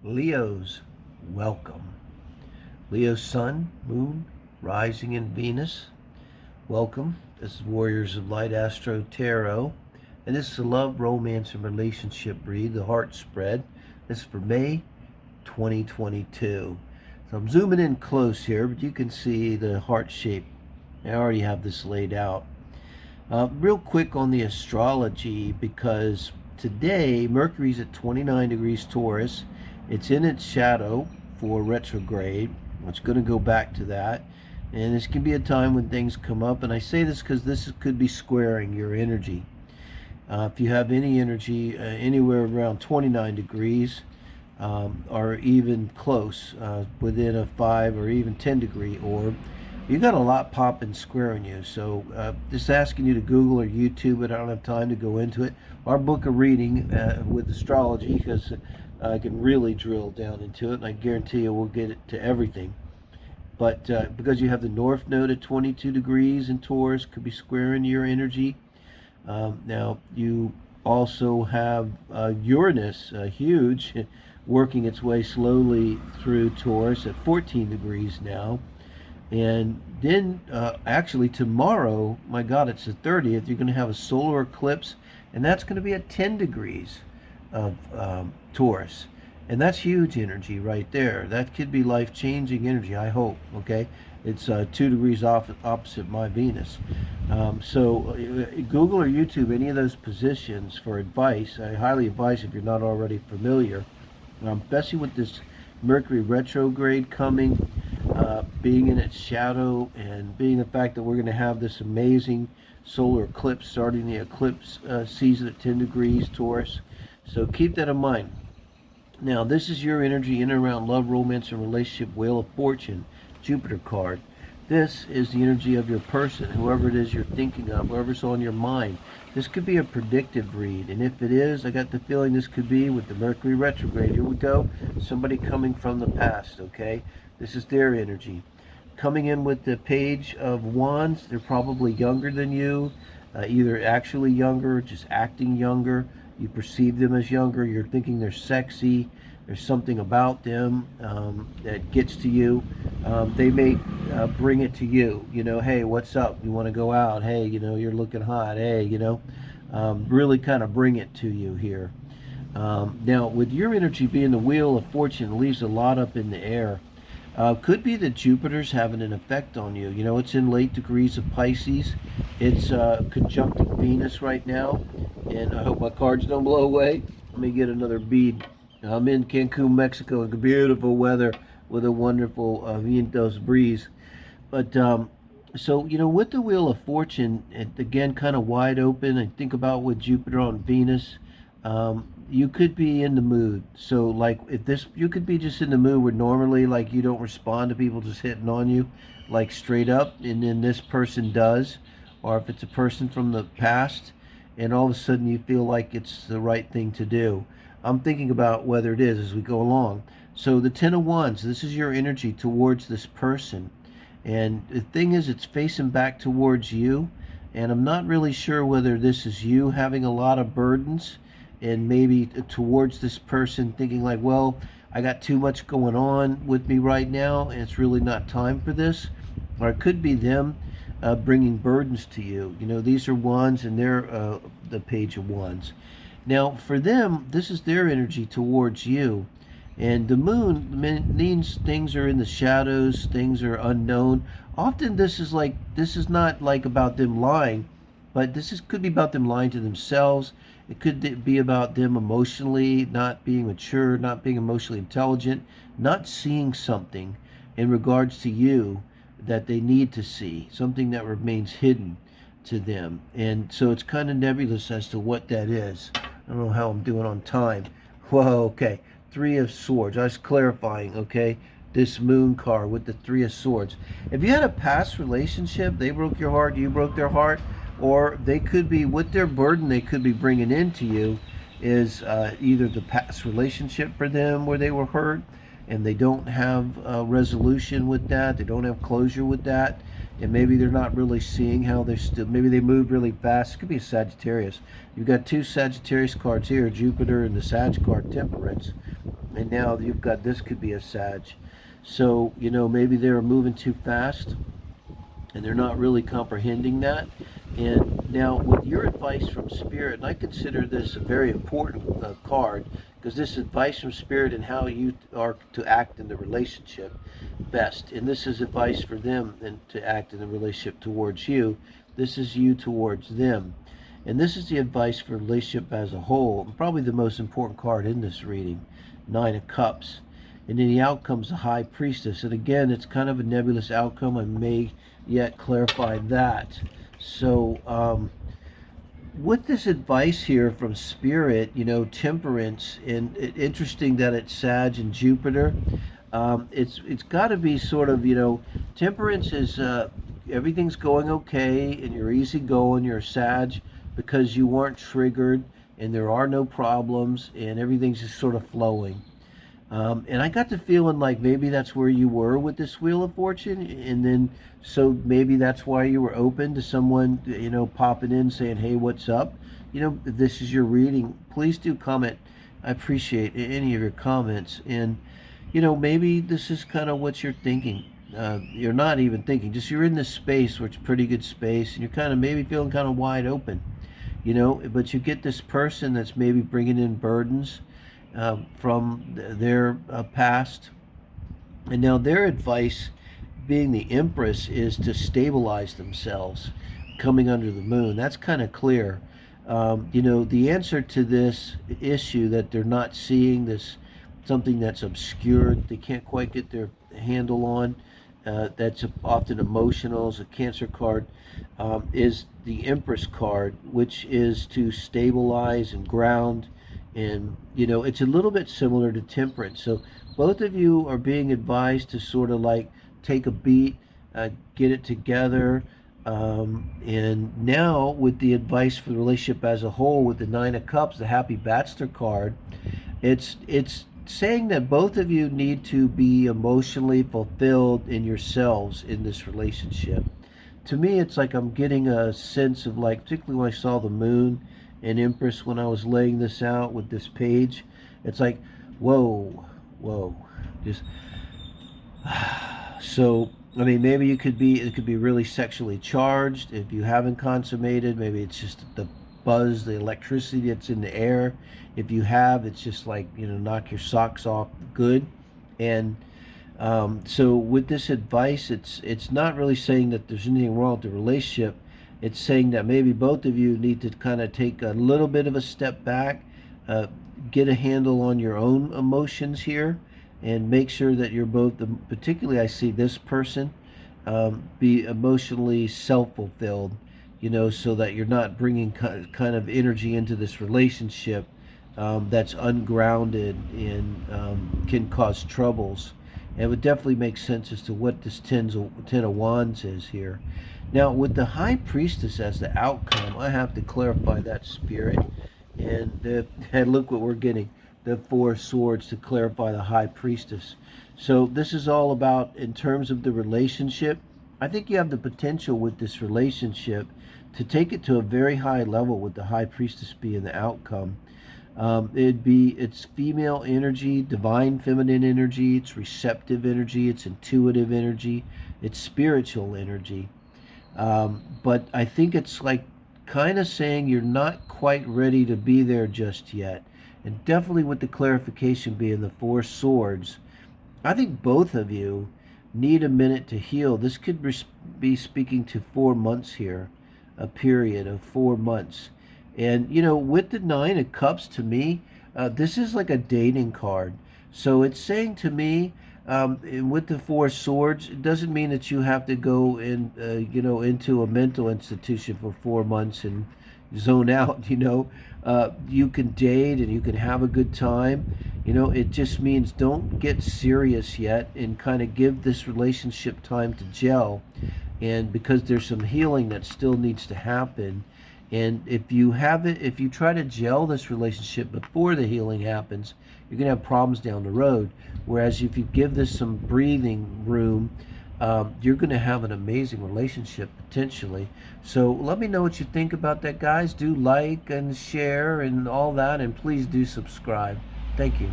Leo's, welcome. Leo's sun, moon, rising in Venus, welcome. This is Warriors of Light Astro Tarot. And this is the love, romance, and relationship read, the heart spread. This is for May 2022. So I'm zooming in close here, but you can see the heart shape. I already have this laid out. Real quick on the astrology, because today Mercury's at 29 degrees Taurus. It's in its shadow for retrograde. It's going to go back to that. And this can be a time when things come up. And I say this because this could be squaring your energy. If you have any energy anywhere around 29 degrees or even close, within a 5 or even 10 degree orb, you got a lot popping squaring you. So just asking you to Google or YouTube it. I don't have time to go into it. Our book of reading with astrology, because I can really drill down into it, and I guarantee you we'll get it to everything. But because you have the North Node at 22 degrees in Taurus, could be squaring your energy. Now, you also have Uranus, huge, working its way slowly through Taurus at 14 degrees now. And then actually tomorrow, my God, it's the 30th, you're going to have a solar eclipse, and that's going to be at 10 degrees of Taurus. And that's huge energy right there. That could be life-changing energy, I hope, okay? It's 2 degrees opposite my Venus. So Google or YouTube any of those positions for advice. I highly advise if you're not already familiar, especially with this Mercury retrograde coming, being in its shadow, and being the fact that we're going to have this amazing solar eclipse starting the eclipse season at 10 degrees Taurus. So keep that in mind. Now, this is your energy in and around love, romance, and relationship. Wheel of Fortune, Jupiter card. This is the energy of your person, whoever it is you're thinking of, whoever's on your mind. This could be a predictive read, and if it is, I got the feeling this could be with the Mercury retrograde. Here we go. Somebody coming from the past, okay? This is their energy. Coming in with the Page of Wands, they're probably younger than you, either actually younger, just acting younger. You perceive them as younger. You're thinking they're sexy. There's something about them that gets to you. They may bring it to you. You know, hey, what's up? You want to go out? Hey, you know, you're looking hot. Hey, you know, really kind of bring it to you here. Now, with your energy being the Wheel of Fortune, it leaves a lot up in the air. Could be that Jupiter's having an effect on you. You know, it's in late degrees of Pisces. It's conjuncting Venus right now. And I hope my cards don't blow away. Let me get another bead. I'm in Cancun, Mexico, in beautiful weather with a wonderful vientos breeze. But so, you know, with the Wheel of Fortune, it, again, kind of wide open. And think about with Jupiter on Venus. You could be in the mood. So like if this, you could be just in the mood where normally like you don't respond to people just hitting on you like straight up, and then this person does. Or if it's a person from the past and all of a sudden you feel like it's the right thing to do. I'm thinking about whether it is as we go along. So the Ten of Wands, this is your energy towards this person. And the thing is, it's facing back towards you. And I'm not really sure whether this is you having a lot of burdens and maybe towards this person thinking like, well, I got too much going on with me right now and it's really not time for this. Or it could be them bringing burdens to you. You know, these are wands and they're the Page of Wands. Now, for them, this is their energy towards you. And the moon means things are in the shadows, things are unknown. Often this is not like about them lying, but could be about them lying to themselves. It could be about them emotionally not being mature, not being emotionally intelligent, not seeing something in regards to you that they need to see, something that remains hidden to them. And so it's kind of nebulous as to what that is. I don't know how I'm doing on time. Whoa, okay. Three of Swords. I was clarifying, okay? This moon card with the Three of Swords. If you had a past relationship, they broke your heart, you broke their heart, or they could be, with their burden they could be bringing into you is either the past relationship for them where they were hurt and they don't have a resolution with that, they don't have closure with that, and maybe they're not really seeing how they're still, maybe they moved really fast. It could be a Sagittarius. You've got two Sagittarius cards here, Jupiter and the Sag card, Temperance. And now you've got, this could be a Sag. So, maybe they're moving too fast and they're not really comprehending that. And now, with your advice from Spirit, and I consider this a very important card, because this is advice from Spirit and how you are to act in the relationship best. And this is advice for them and to act in the relationship towards you. This is you towards them. And this is the advice for relationship as a whole, and probably the most important card in this reading, Nine of Cups. And then the outcome's the High Priestess. And again, it's kind of a nebulous outcome. I may yet clarify that. So, with this advice here from Spirit, temperance, and interesting that it's Sag and Jupiter. It's got to be sort of, temperance is everything's going okay and you're easygoing, you're Sag, because you weren't triggered and there are no problems and everything's just sort of flowing. And I got the feeling like maybe that's where you were with this Wheel of Fortune, and then so maybe that's why you were open to someone, popping in saying, "Hey, what's up?" If this is your reading, please do comment. I appreciate any of your comments, and maybe this is kind of what you're thinking. You're not even thinking, just you're in this space where it's pretty good space, and you're kind of maybe feeling kind of wide open, but you get this person that's maybe bringing in burdens from their past. And now their advice, being the Empress, is to stabilize themselves coming under the moon. That's kind of clear. The answer to this issue that they're not seeing, this something that's obscured, they can't quite get their handle on, that's often emotional, as a Cancer card, is the Empress card, which is to stabilize and ground. And it's a little bit similar to Temperance. So both of you are being advised to sort of like take a beat, get it together. And now with the advice for the relationship as a whole, with the Nine of Cups, the Happy Bachelor card, it's saying that both of you need to be emotionally fulfilled in yourselves in this relationship. To me, it's like I'm getting a sense of, like, particularly when I saw the moon and Empress, when I was laying this out with this page, it's like, whoa, just so. I mean, maybe it could be really sexually charged. If you haven't consummated, maybe it's just the buzz, the electricity that's in the air. If you have, it's just like, knock your socks off good. And so with this advice, it's not really saying that there's anything wrong with the relationship. It's saying that maybe both of you need to kind of take a little bit of a step back, get a handle on your own emotions here, and make sure that you're both, particularly I see this person, be emotionally self-fulfilled, so that you're not bringing kind of energy into this relationship that's ungrounded and can cause troubles. And it would definitely make sense as to what this Ten of Wands is here. Now, with the High Priestess as the outcome, I have to clarify that, Spirit. And look what we're getting, the Four of Swords to clarify the High Priestess. So this is all about, in terms of the relationship, I think you have the potential with this relationship to take it to a very high level, with the High Priestess being the outcome. It's female energy, divine feminine energy, it's receptive energy, it's intuitive energy, it's spiritual energy. But I think it's like kind of saying you're not quite ready to be there just yet. And definitely with the clarification being the Four Swords, I think both of you need a minute to heal. This could be speaking to 4 months here, a period of 4 months. And, with the Nine of Cups, to me, this is like a dating card. So it's saying to me, with the Four Swords, it doesn't mean that you have to go in, into a mental institution for 4 months and zone out. You can date and you can have a good time. It just means don't get serious yet and kind of give this relationship time to gel. And because there's some healing that still needs to happen. And if you try to gel this relationship before the healing happens, you're going to have problems down the road. Whereas if you give this some breathing room, you're going to have an amazing relationship potentially. So let me know what you think about that, guys. Do like and share and all that, and please do subscribe. Thank you.